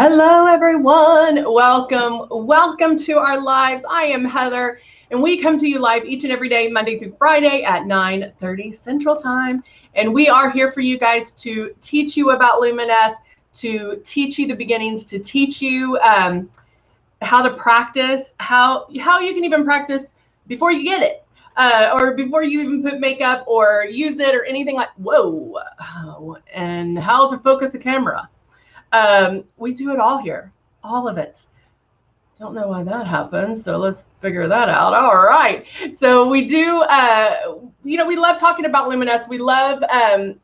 Hello, everyone. Welcome to our lives. I am Heather, and we come to you live each and every day, Monday through Friday at 9:30 Central Time. And we are here for you guys to teach you about Luminess, to teach you the beginnings, to teach you how to practice, how you can even practice before you get it. Or before you even put makeup or use it or anything like, and how to focus the camera. We do it all here, all of it. Don't know why that happened, so let's figure that out. All right, so we do, we love talking about Luminess. We love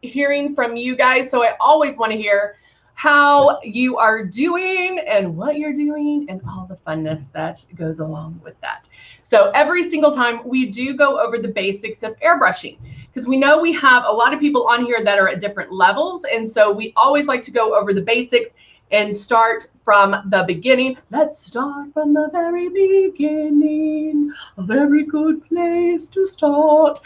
hearing from you guys, so I always want to hear how you are doing and what you're doing and all the funness that goes along with that. So every single time we do go over the basics of airbrushing, because we know we have a lot of people on here that are at different levels. And so we always like to go over the basics and start from the beginning. Let's start from the very beginning. A very good place to start.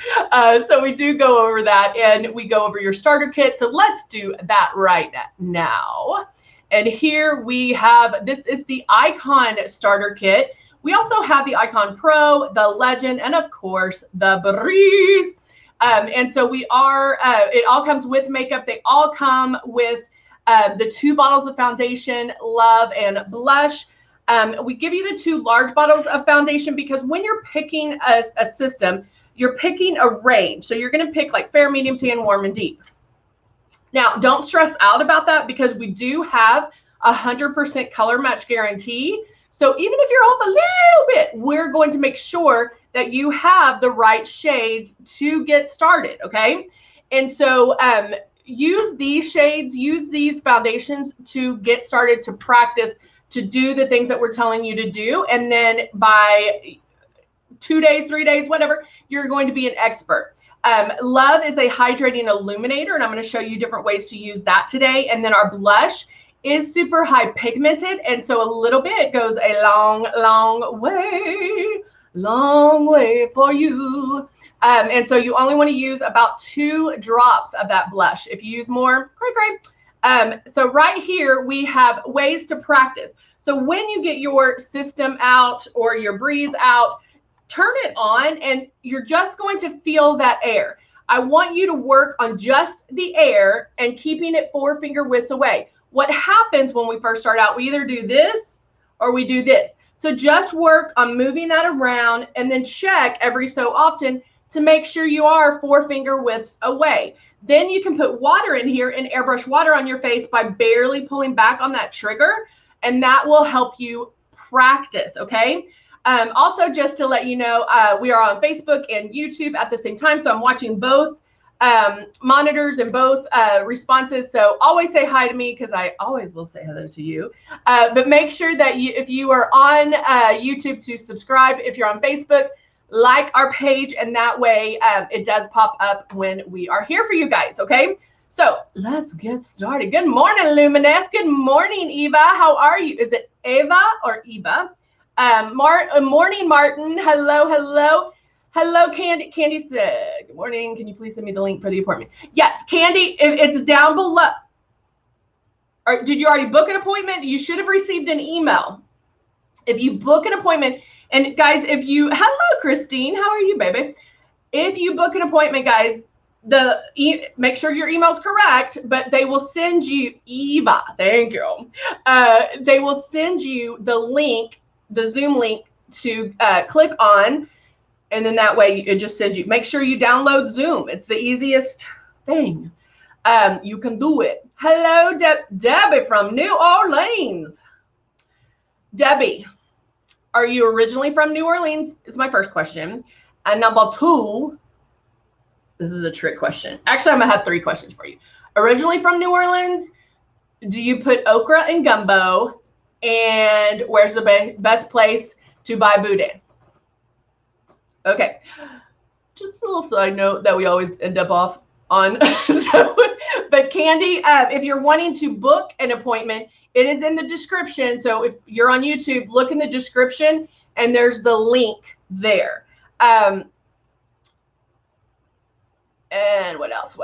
So we do go over that, and we go over your starter kit. So let's do that right now. And here we have, this is the Icon starter kit. We also have the Icon Pro, the Legend, and of course the Breeze. And so we are, it all comes with makeup. They all come with the 2 bottles of foundation, Love and Blush. We give you the 2 large bottles of foundation because when you're picking a system, you're picking a range. So you're going to pick like fair, medium, tan, warm, and deep. Now, don't stress out about that because we do have 100% color match guarantee. So even if you're off a little bit, we're going to make sure that you have the right shades to get started, okay? And so use these shades, use these foundations to get started, to practice, to do the things that we're telling you to do. And then by 2 days, 3 days, whatever, you're going to be an expert. Love is a hydrating illuminator, and I'm going to show you different ways to use that today. And then our blush is super high pigmented, and so a little bit goes a long way for you. And so you only want to use about 2 drops of that blush. If you use more, great. So right here we have ways to practice. So when you get your system out or your Breeze out, turn it on and you're just going to feel that air. I want you to work on just the air and keeping it 4 finger widths away. What happens when we first start out, we either do this or we do this. So just work on moving that around and then check every so often to make sure you are 4 finger widths away. Then you can put water in here and airbrush water on your face by barely pulling back on that trigger, and that will help you practice, okay? Also, just to let you know, we are on Facebook and YouTube at the same time, so I'm watching both monitors and both responses. So always say hi to me because I always will say hello to you. But make sure that if you are on YouTube to subscribe. If you're on Facebook, like our page, and that way it does pop up when we are here for you guys. Okay, so let's get started. Good morning, Luminess. Good morning, Eva. How are you? Is it Eva or Eva? Morning, Martin. Hello. Hello, Candy. Candy said, good morning. Can you please send me the link for the appointment? Yes, Candy, it's down below. Or did you already book an appointment? You should have received an email. If you book an appointment, and guys, hello, Christine. How are you, baby? If you book an appointment, guys, make sure your email's correct, but they will send you, Eva, thank you. They will send you the link, the Zoom link to click on. And then that way it just sends you, make sure you download Zoom. It's the easiest thing. You can do it. Hello, Debbie from New Orleans. Debbie, are you originally from New Orleans? Is my first question. And number 2, this is a trick question. Actually, I'm gonna have 3 questions for you. Originally from New Orleans, do you put okra in gumbo? And where's the best place to buy boudin? Okay, just a little side note that we always end up off on. But Candy, if you're wanting to book an appointment, it is in the description. So if you're on YouTube, look in the description and there's the link there. And what else?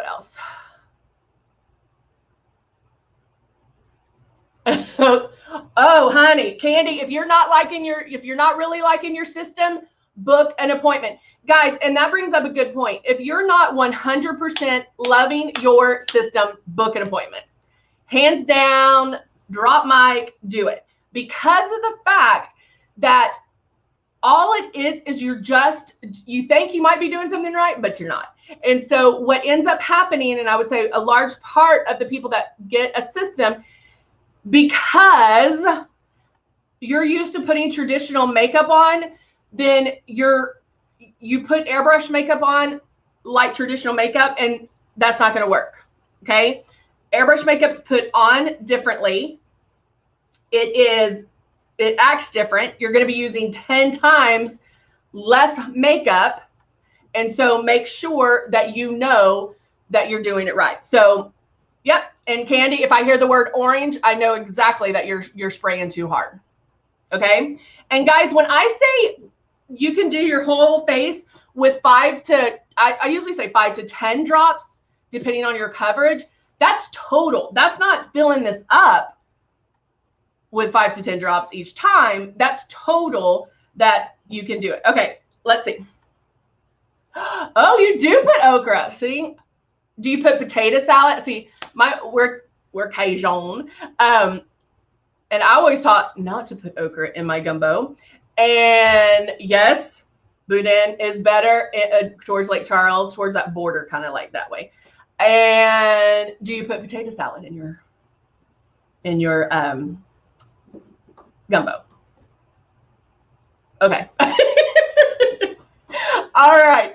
Oh, honey, Candy, if you're not really liking your system, book an appointment. Guys, and that brings up a good point. If you're not 100% loving your system, book an appointment. Hands down, drop mic, do it. Because of the fact that all it is you think you might be doing something right, but you're not. And so what ends up happening, and I would say a large part of the people that get a system, because you're used to putting traditional makeup on, then you put airbrush makeup on like traditional makeup, and that's not going to work. Okay. Airbrush makeup's put on differently. It acts different. You're going to be using 10 times less makeup. And so make sure that you know that you're doing it right. So, yep. And Candy, if I hear the word orange, I know exactly that you're spraying too hard. Okay. And guys, when I say you can do your whole face with I usually say 5 to 10 drops, depending on your coverage, that's total. That's not filling this up with 5 to 10 drops each time. That's total that you can do it. Okay, let's see. Oh, you do put okra. See, do you put potato salad? See, we're Cajun, and I always taught not to put okra in my gumbo. And yes, boudin is better towards Lake Charles, towards that border, kind of like that way. And do you put potato salad in your gumbo? Okay. All right.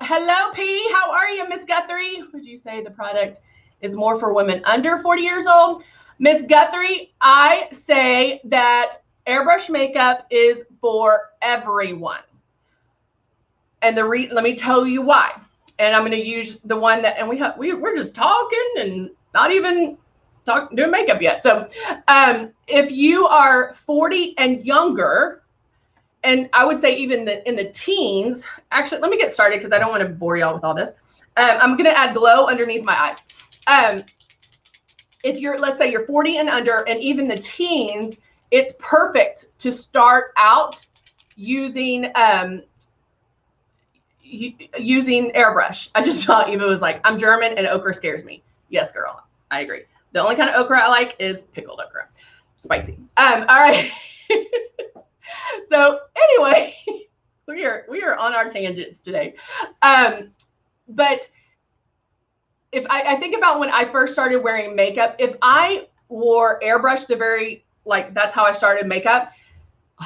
Hello, P. How are you, Miss Guthrie? Would you say the product is more for women under 40 years old? Miss Guthrie, I say that airbrush makeup is for everyone. And let me tell you why. And I'm going to use the one that, and we're just talking and not even doing makeup yet. So if you are 40 and younger, and I would say even in the teens, actually, let me get started because I don't want to bore y'all with all this. I'm going to add glow underneath my eyes. If let's say you're 40 and under, and even the teens, it's perfect to start out using airbrush. I just saw Eva was like, I'm German and okra scares me. Yes, girl, I agree. The only kind of okra I like is pickled okra. Spicy. All right. So anyway, we are on our tangents today. But if I think about when I first started wearing makeup, if I wore airbrush that's how I started makeup,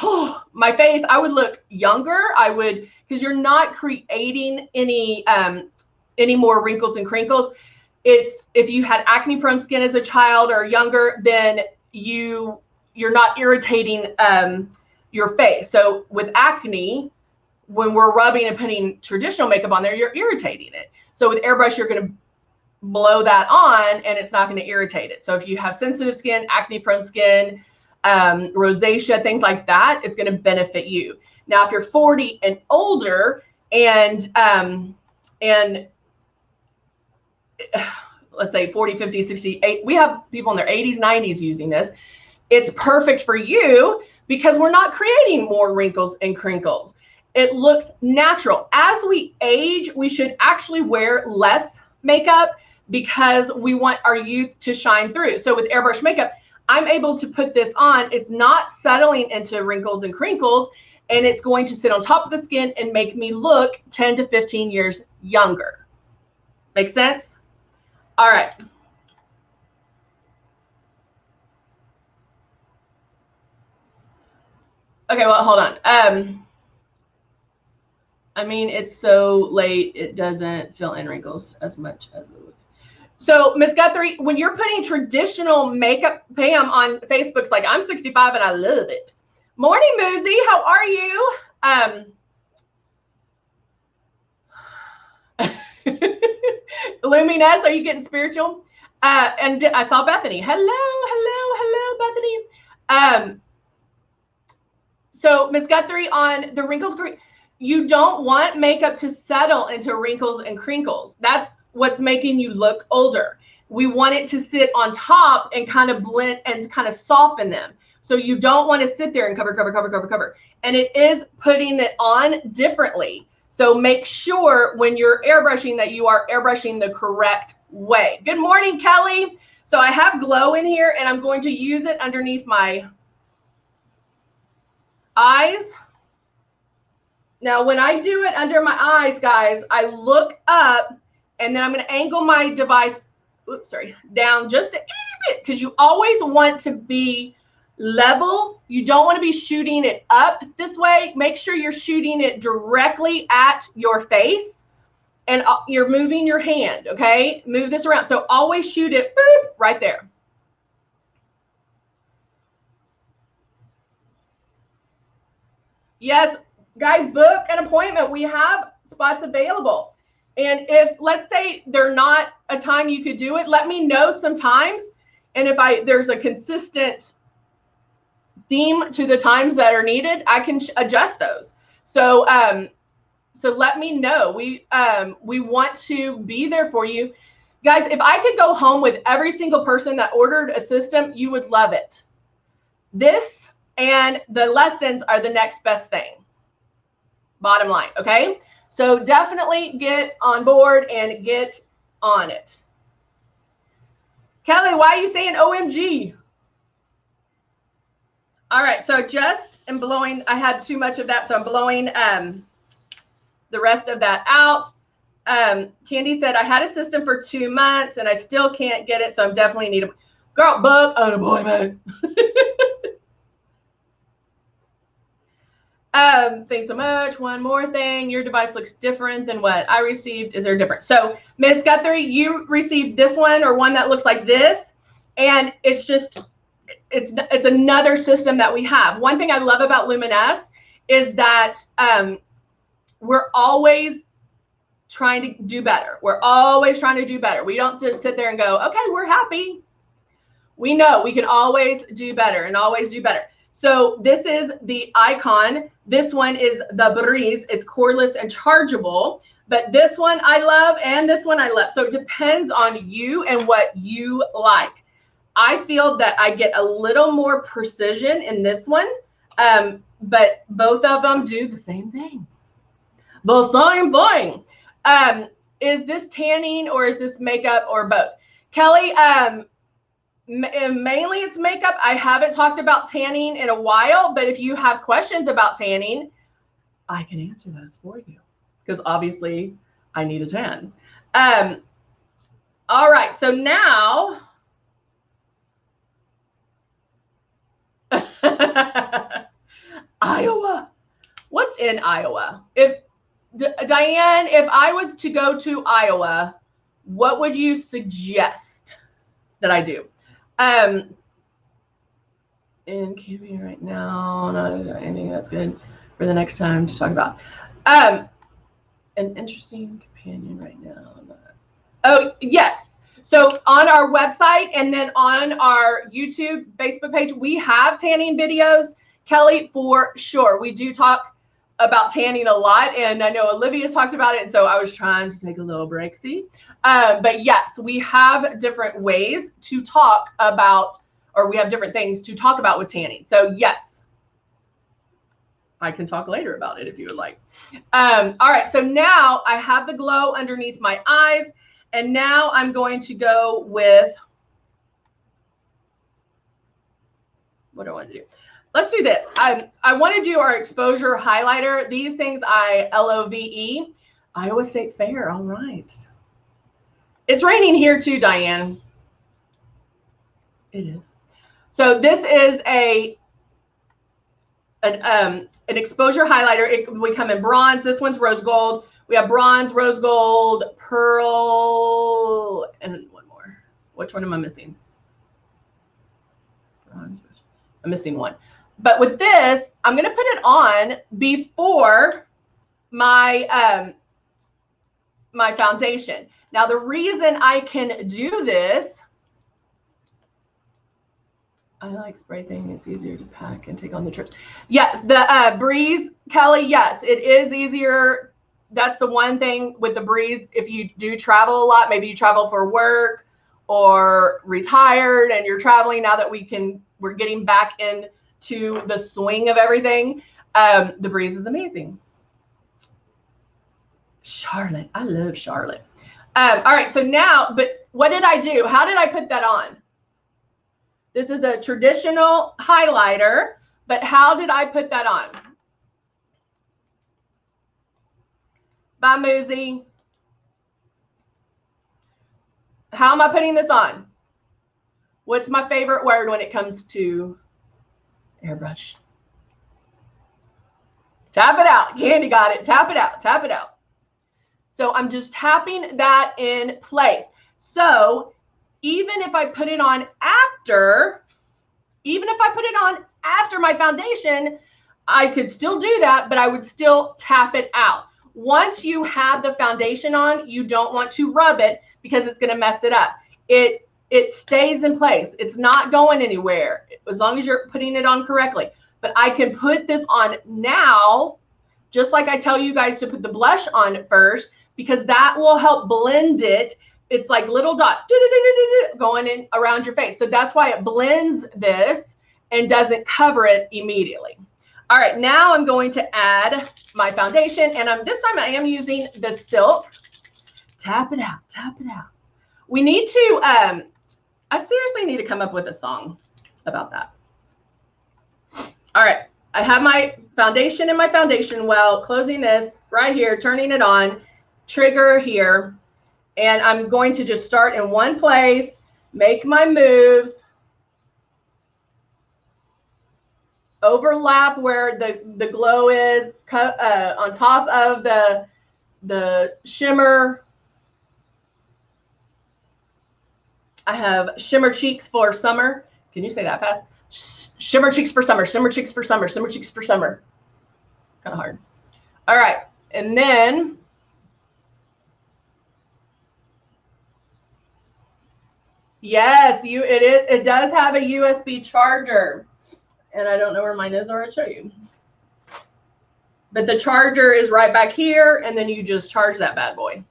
oh, my face, I would look younger. Because you're not creating any more wrinkles and crinkles. If you had acne prone skin as a child or younger, then you're not irritating your face. So with acne, when we're rubbing and putting traditional makeup on there, you're irritating it. So with airbrush, you're going to blow that on and it's not going to irritate it. So if you have sensitive skin, acne prone skin, rosacea, things like that, it's going to benefit you. Now, if you're 40 and older and let's say 40, 50, 60, we have people in their 80s, 90s using this. It's perfect for you because we're not creating more wrinkles and crinkles. It looks natural. As we age, we should actually wear less makeup because we want our youth to shine through. So with airbrush makeup, I'm able to put this on. It's not settling into wrinkles and crinkles, and it's going to sit on top of the skin and make me look 10 to 15 years younger. Make sense? All right. Okay, well, hold on. I mean, it's so late, it doesn't fill in wrinkles as much as it would. So, Miss Guthrie, when you're putting traditional makeup, Pam, on Facebook's like, I'm 65 and I love it. Morning, Moosey. How are you? Luminess, are you getting spiritual? And I saw Bethany. Hello, Bethany. So, Miss Guthrie, on the wrinkles, you don't want makeup to settle into wrinkles and crinkles. That's what's making you look older. we want it to sit on top and kind of blend and kind of soften them. So you don't want to sit there and cover, cover, cover, cover, cover. And it is putting it on differently. So make sure when you're airbrushing that you are airbrushing the correct way. Good morning, Kelly. So I have glow in here and I'm going to use it underneath my eyes. Now, when I do it under my eyes, guys, I look up and then I'm going to angle my device, down just a little bit, because you always want to be level. You don't want to be shooting it up this way. Make sure you're shooting it directly at your face and you're moving your hand, okay? Move this around. So always shoot it right there. Yes, guys, book an appointment. We have spots available. And if, let's say, they're not a time you could do it, let me know sometimes. And if there's a consistent theme to the times that are needed, I can adjust those. So so let me know. We want to be there for you. Guys, if I could go home with every single person that ordered a system, you would love it. This and the lessons are the next best thing. Bottom line, okay? So definitely get on board and get on it. Kelly, why are you saying OMG? All right, so just am blowing, I had too much of that, so I'm blowing the rest of that out. Candy said, I had a system for 2 months and I still can't get it, so I'm definitely need a girl book an appointment. Thanks so much. One more thing. Your device looks different than what I received. Is there a difference? So Miss Guthrie, you received this one or one that looks like this. And it's just, it's another system that we have. One thing I love about LUMINESS is that we're always trying to do better. We're always trying to do better. We don't just sit there and go, okay, we're happy. We know we can always do better and always do better. So this is the Icon. This one is the Breeze. It's cordless and chargeable. But this one I love and this one I love. So it depends on you and what you like. I feel that I get a little more precision in this one. But both of them do the same thing. The same thing. Is this tanning or is this makeup or both? Kelly, mainly it's makeup. I haven't talked about tanning in a while, but if you have questions about tanning, I can answer those for you because obviously I need a tan. All right, so now Iowa. What's in Iowa? If Diane, if I was to go to Iowa, what would you suggest that I do? In Kiwi right now, not anything that's good for the next time to talk about. An interesting companion right now. Oh, yes. So on our website and then on our YouTube, Facebook page, we have tanning videos. Kelly, for sure. We do talk about tanning a lot, and I know Olivia's talked about it, and so I was trying to take a little break, see? But yes, we have different ways to talk about, or we have different things to talk about with tanning. So yes, I can talk later about it if you would like. All right, so now I have the glow underneath my eyes, and now I'm going to go with, what do I want to do? Let's do this. I want to do our exposure highlighter. These things I LOVE. Iowa State Fair. All right. It's raining here too, Diane. It is. So this is an exposure highlighter. We come in bronze. This one's rose gold. We have bronze, rose gold, pearl, and one more. Which one am I missing? Bronze. I'm missing one. But with this, I'm going to put it on before my my foundation. Now, the reason I can do this, I like spray thing. It's easier to pack and take on the trips. Yes, the Breeze, Kelly, yes, it is easier. That's the one thing with the Breeze. If you do travel a lot, maybe you travel for work or retired and you're traveling now that we're getting back into the swing of everything. The breeze is amazing. Charlotte, I love Charlotte. All right, so now, but what did I do? How did I put that on? This is a traditional highlighter, but how did I put that on? Bye, Muzi. How am I putting this on? What's my favorite word when it comes to airbrush? Tap it out. Candy got it. Tap it out. Tap it out. So I'm just tapping that in place. So even if I put it on after, my foundation, I could still do that, but I would still tap it out. Once you have the foundation on, you don't want to rub it because it's going to mess it up. It stays in place. It's not going anywhere as long as you're putting it on correctly. But I can put this on now, just like I tell you guys to put the blush on first, because that will help blend it. It's like little dots going in around your face. So that's why it blends this and doesn't cover it immediately. All right, now I'm going to add my foundation, and this time I am using the Silk. Tap it out, tap it out. We need to, I seriously need to come up with a song about that. All right, I have my foundation in my foundation well, closing this right here, turning it on, trigger here, and I'm going to just start in one place, make my moves, overlap where the glow is, on top of the shimmer. I have shimmer cheeks for summer. Can you say that fast? Shimmer cheeks for summer, shimmer cheeks for summer, shimmer cheeks for summer. Kind of hard. All right, and then yes, it does have a USB charger. And I don't know where mine is, or I'll show you. But the charger is right back here, and then you just charge that bad boy.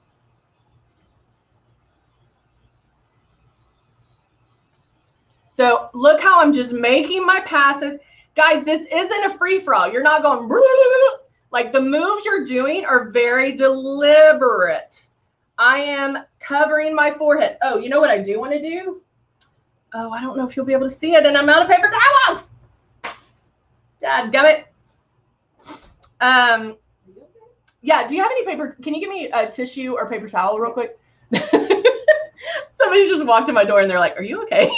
So look how I'm just making my passes. Guys, this isn't a free-for-all. You're not going, like the moves you're doing are very deliberate. I am covering my forehead. Oh, you know what I do want to do? Oh, I don't know if you'll be able to see it, and I'm out of paper towels. Dadgummit. Yeah, do you have any paper? Can you give me a tissue or paper towel real quick? Somebody just walked in my door and they're like, are you okay?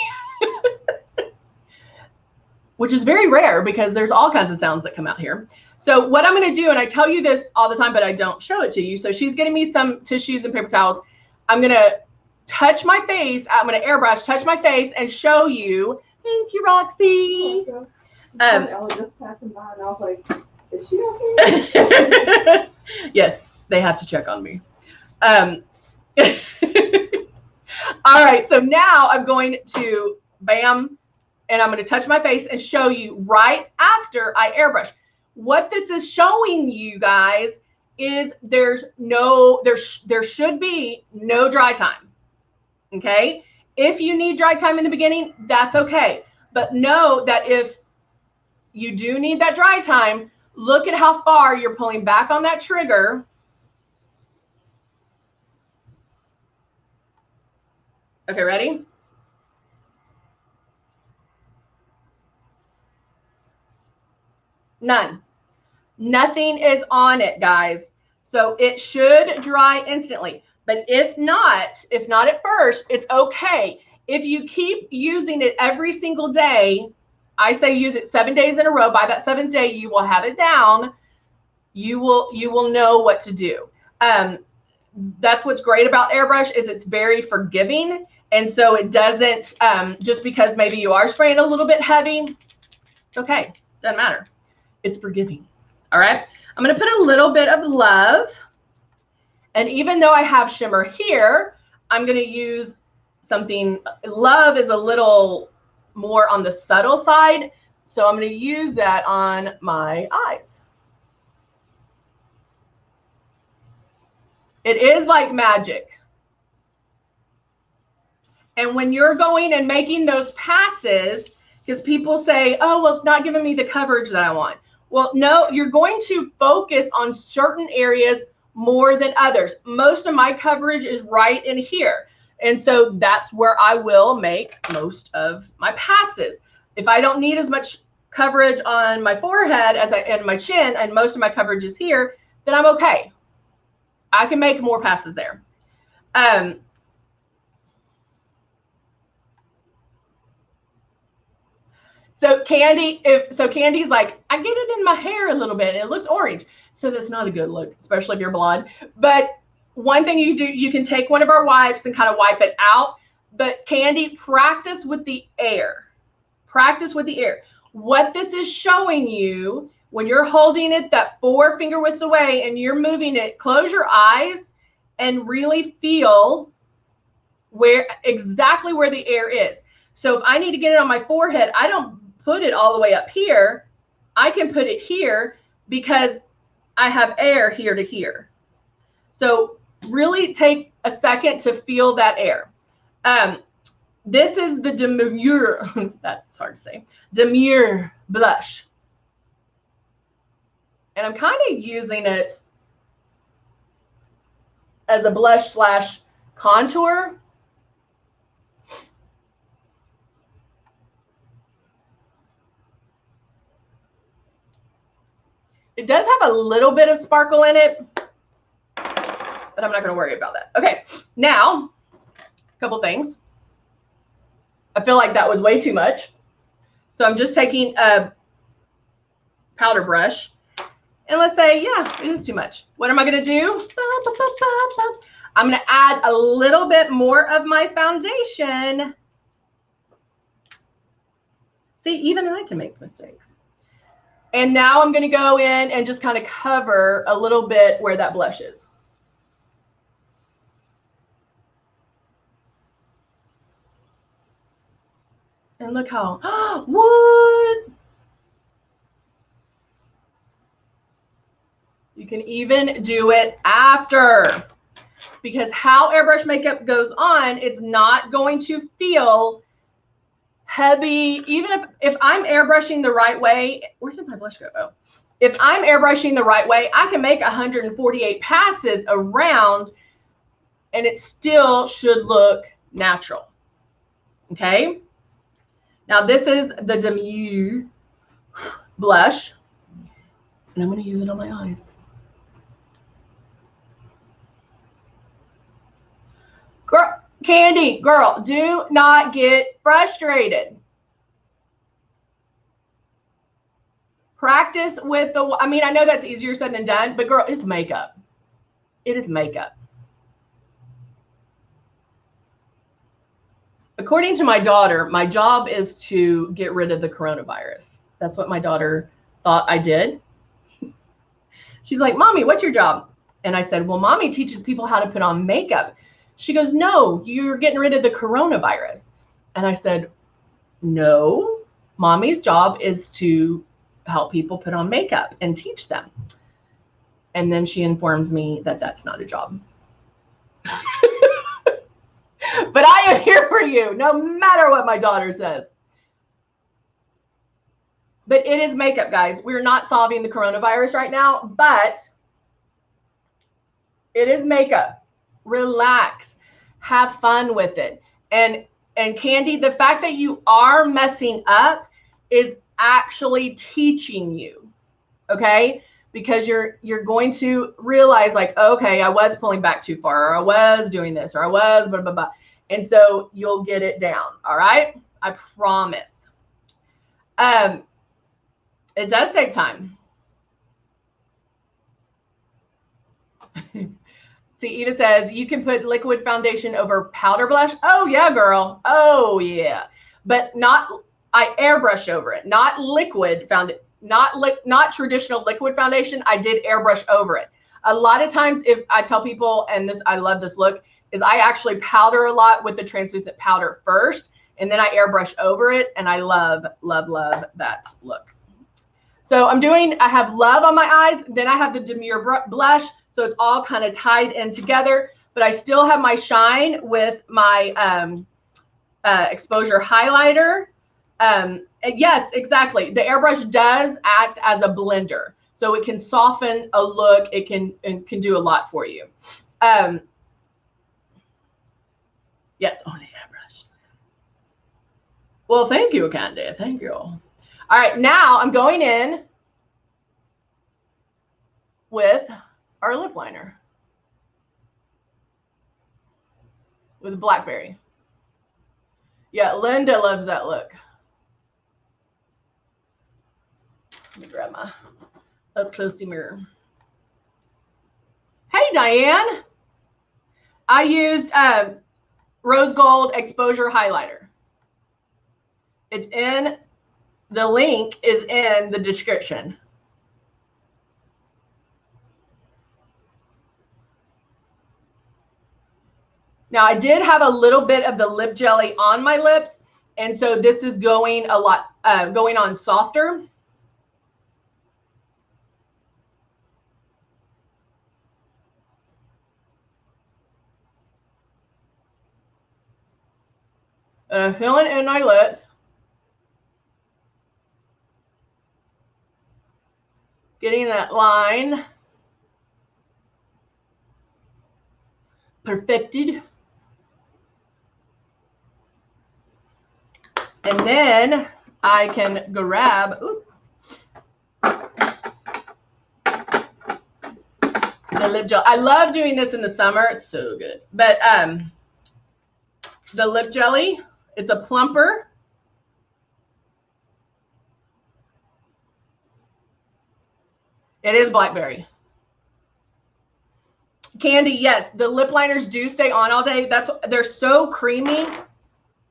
Which is very rare because there's all kinds of sounds that come out here. So what I'm going to do, and I tell you this all the time, but I don't show it to you. So she's getting me some tissues and paper towels. I'm going to touch my face. I'm going to airbrush, touch my face, and show you. Thank you, Roxy. Ella just passing by, and I was like, "Is she okay?" Yes, they have to check on me. All right, so now I'm going to bam, and I'm going to touch my face and show you right after I airbrush. What this is showing you guys is there should be no dry time. Okay, if you need dry time in the beginning, that's okay, but know that if you do need that dry time, look at how far you're pulling back on that trigger. Okay, ready? None. Nothing is on it, guys. So it should dry instantly. But if not at first, it's okay. If you keep using it every single day, I say use it 7 days in a row. By that 7th day, you will have it down. You will know what to do. That's what's great about airbrush is it's very forgiving. And so it doesn't, just because maybe you are spraying a little bit heavy, it's okay, doesn't matter. It's forgiving. All right, I'm going to put a little bit of Love. And even though I have shimmer here, I'm going to use something. Love is a little more on the subtle side. So I'm going to use that on my eyes. It is like magic. And when you're going and making those passes, because people say, oh, well, it's not giving me the coverage that I want. Well, no, you're going to focus on certain areas more than others. Most of my coverage is right in here. And so that's where I will make most of my passes. If I don't need as much coverage on my forehead and my chin, and most of my coverage is here, then I'm okay. I can make more passes there. So Candy's like, I get it in my hair a little bit, and it looks orange. So that's not a good look, especially if you're blonde. But one thing you do, you can take one of our wipes and kind of wipe it out. But Candy, practice with the air. Practice with the air. What this is showing you, when you're holding it that 4 finger widths away and you're moving it, close your eyes and really feel exactly where the air is. So if I need to get it on my forehead, I don't put it all the way up here. I can put it here because I have air here to here. So really take a second to feel that air. This is the Demure, that's hard to say, Demure blush. And I'm kind of using it as a blush slash contour. It does have a little bit of sparkle in it, but I'm not going to worry about that. Okay, now, a couple things. I feel like that was way too much. So I'm just taking a powder brush. And let's say, yeah, it is too much. What am I going to do? I'm going to add a little bit more of my foundation. See, even I can make mistakes. And now I'm going to go in and just kind of cover a little bit where that blush is. And look how, what? You can even do it after, because how airbrush makeup goes on, it's not going to feel heavy. Even if I'm airbrushing the right way, where did my blush go? Oh, if I'm airbrushing the right way, I can make 148 passes around and it still should look natural. Okay. Now this is the Demure blush, and I'm going to use it on my eyes. Girl, Candy, girl, do not get frustrated. Practice with the, I mean, I know that's easier said than done, but girl, it's makeup. It is makeup. According to my daughter, my job is to get rid of the coronavirus. That's what my daughter thought I did. She's like, Mommy, what's your job? And I said, well, Mommy teaches people how to put on makeup. She goes, no, you're getting rid of the coronavirus. And I said, no, Mommy's job is to help people put on makeup and teach them. And then she informs me that that's not a job. But I am here for you, no matter what my daughter says. But it is makeup, guys. We're not solving the coronavirus right now, but it is makeup. Relax. Have fun with it. And Candy, the fact that you are messing up is actually teaching you, okay? Because you're going to realize, like, okay, I was pulling back too far, or I was doing this, or I was blah, blah, blah. And so you'll get it down, all right? I promise. It does take time. See, Eva says, you can put liquid foundation over powder blush. Oh, yeah, girl. Oh, yeah. But not, I airbrush over it, not liquid foundation. Not traditional liquid foundation. I did airbrush over it. A lot of times, if I tell people, and this, I love this look, is I actually powder a lot with the translucent powder first, and then I airbrush over it, and I love, love, love that look. So I have Love on my eyes, then I have the Demure blush, so it's all kind of tied in together, but I still have my shine with my exposure highlighter. Yes, exactly. The airbrush does act as a blender, so it can soften a look. It can do a lot for you. Yes, only airbrush. Well, thank you, Candy. Thank you. All right, now I'm going in with our lip liner with blackberry. Yeah, Linda loves that look. Let me grab my up close mirror. Hey, Diane. I used rose gold exposure highlighter. It's in, the link is in the description. Now, I did have a little bit of the lip jelly on my lips, and so this is going a lot, going on softer. And I'm feeling it in my lips. Getting that line perfected. And then I can grab, the lip gel. I love doing this in the summer. It's so good. But the lip jelly, it's a plumper. It is blackberry. Candy, yes, the lip liners do stay on all day. They're so creamy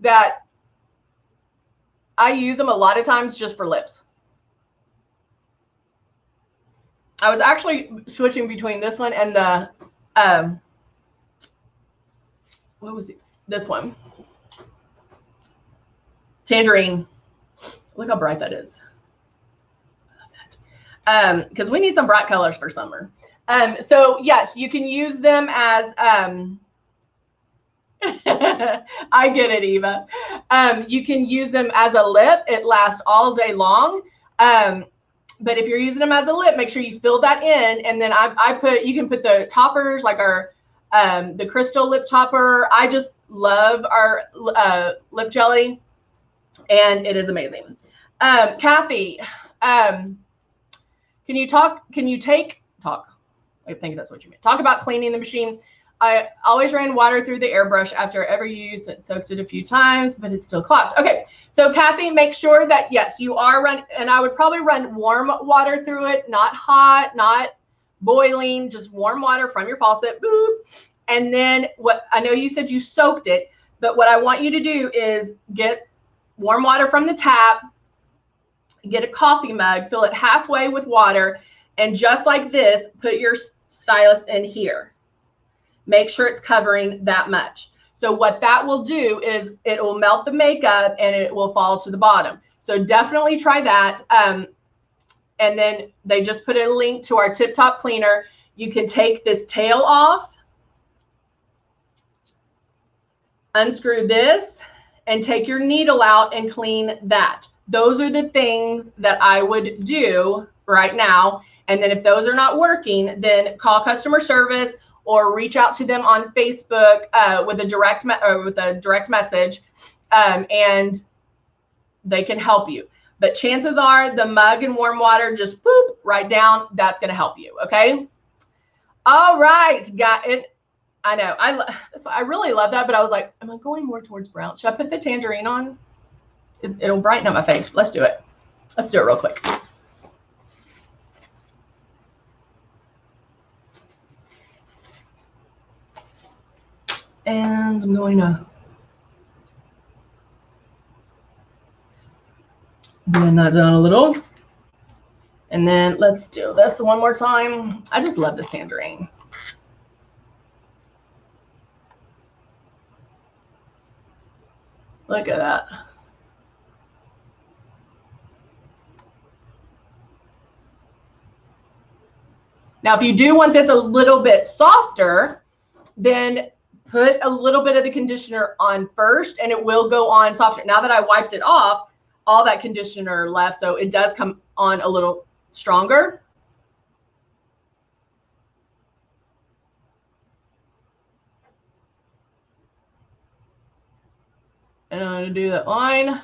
that I use them a lot of times just for lips. I was actually switching between this one and the what was it? This one. Tangerine. Look how bright that is. I love that. Because we need some bright colors for summer. So yes, you can use them as I get it, Eva. You can use them as a lip. It lasts all day long. But if you're using them as a lip, make sure you fill that in. And then you can put the toppers, like our the crystal lip topper. I just love our lip jelly, and it is amazing. Kathy, can you talk? I think that's what you meant. Talk about cleaning the machine. I always ran water through the airbrush after every use. It soaked it a few times, but it's still clogged. Okay, so Kathy, make sure that, yes, you are running, and I would probably run warm water through it, not hot, not boiling, just warm water from your faucet. Boop. And then I know you said you soaked it, but what I want you to do is get warm water from the tap, get a coffee mug, fill it halfway with water, and just like this, put your stylus in here. Make sure it's covering that much. So what that will do is it will melt the makeup and it will fall to the bottom. So definitely try that. And then they just put a link to our Tip Top cleaner. You can take this tail off, unscrew this, and take your needle out and clean that. Those are the things that I would do right now. And then if those are not working, then call customer service or reach out to them on Facebook with a direct message, and they can help you. But chances are the mug and warm water, just boop, right down. That's going to help you. Okay. All right. Got it. I know. I really love that, but I was like, am I going more towards brown? Should I put the tangerine on? It'll brighten up my face. Let's do it. Let's do it real quick. And I'm going to blend that down a little. And then let's do this one more time. I just love this tangerine. Look at that. Now, if you do want this a little bit softer, then put a little bit of the conditioner on first and it will go on softer. Now that I wiped it off, all that conditioner left, so it does come on a little stronger. And I'm going to do that line.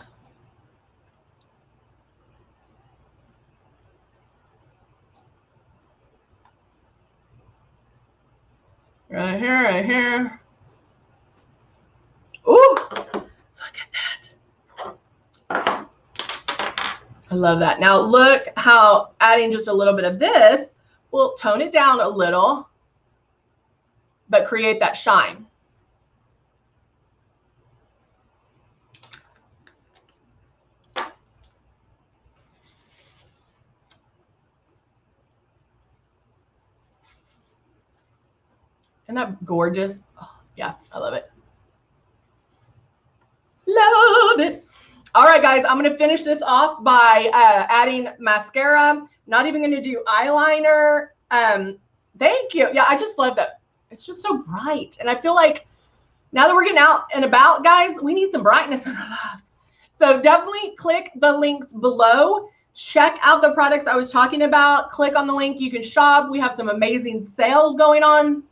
Right here, right here. Ooh, look at that. I love that. Now look how adding just a little bit of this will tone it down a little, but create that shine. Isn't that gorgeous? Oh, yeah, I love it. Love it. All right, guys, I'm going to finish this off by adding mascara. Not even going to do eyeliner. Thank you. Yeah, I just love that. It's just so bright. And I feel like now that we're getting out and about, guys, we need some brightness in our lives. So definitely click the links below. Check out the products I was talking about. Click on the link. You can shop. We have some amazing sales going on.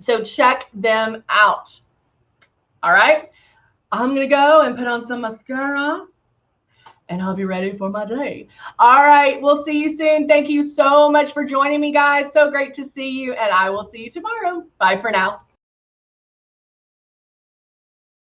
So check them out. All right. I'm going to go and put on some mascara and I'll be ready for my day. All right. We'll see you soon. Thank you so much for joining me, guys. So great to see you. And I will see you tomorrow. Bye for now.